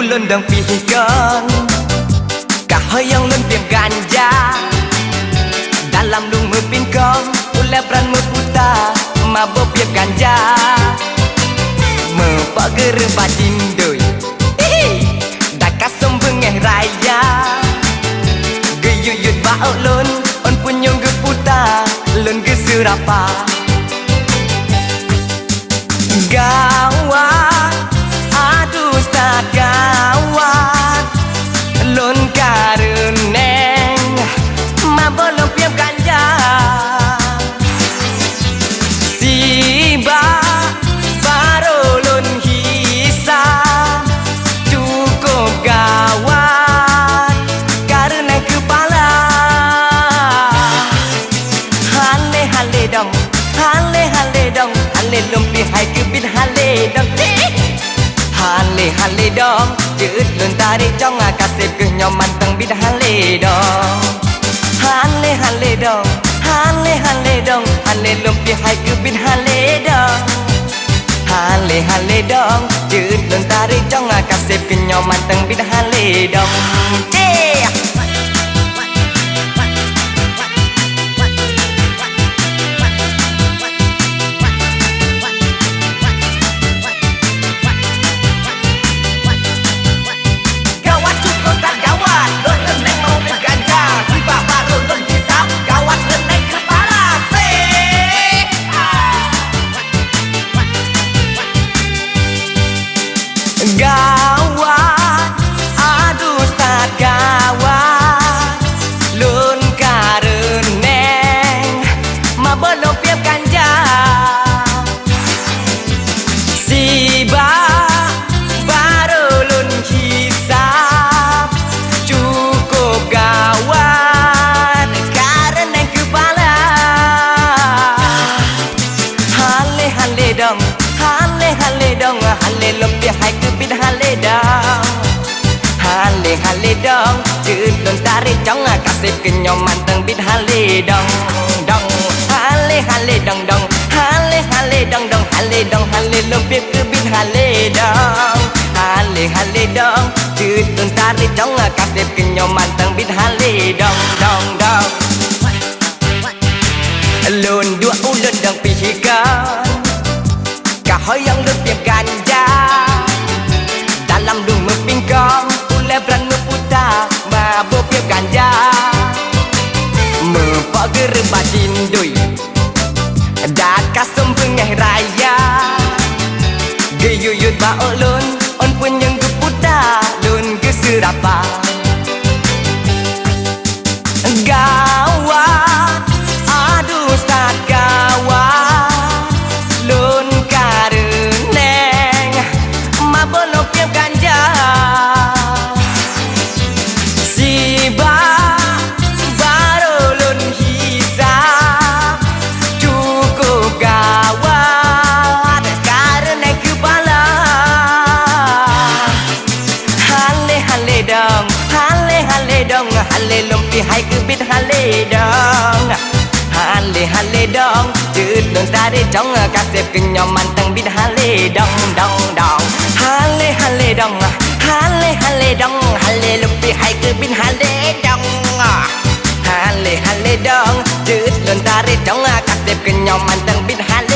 ulun dang pihkan kahoi yang lun tiap ganja dalam lung mepingkong ulai peran meputar mabok tiap ganja mepak gereng batin doi dakat sembengeh raya geyuyut baok lun on punyong geputar lun geserapa gawat aduh tak gawat lun kareneng mabolong piam ganja siba baru lun hisa cukup gawat karena kepala hale dong hale dong hale lumpi hai kebit hale dong hale dong chữ lun tarik trong kasih ke nyoman teng bit hale dong hale dong hale dong hale lumpi hai kebit hale dong hale dong chữ lun tarik trong kasih ke nyoman teng bit hale dong gawat aduh tak gawat lun kareneng mabolong piap ganja siba baru lun hisap cukup gawat kareneng kepala hale dong hale lebih hai kebit hale dong hale dong chữ lun tarik trong kasih kenyoman teng bit hale dong hale dong hale dong hale lebih kebit hale dong hale dong chữ lun tarik trong kasih kenyoman teng bit hale dong lun dua ulun dong pihkan kahoi yang lebih ganja dalam dung mepingkong ulai beran meputar mabok piap ganja mepak gereng batin doi dakat sembengeh raya geyuyut baok lun on punyong geputar lun geserapa gawat aduh tak gawat lun kareneng mabolong piap ganja siba baru lun hisap cukup gawat karena kepala hale dong hale lumpi hai kebit hale dong hale dong chữ lun tarik trong kasih kenyoman teng bit hale dong hale dong hale lumpi hai kebit hale dong hale dong chữ lun tarik trong kasih kenyoman teng bit hale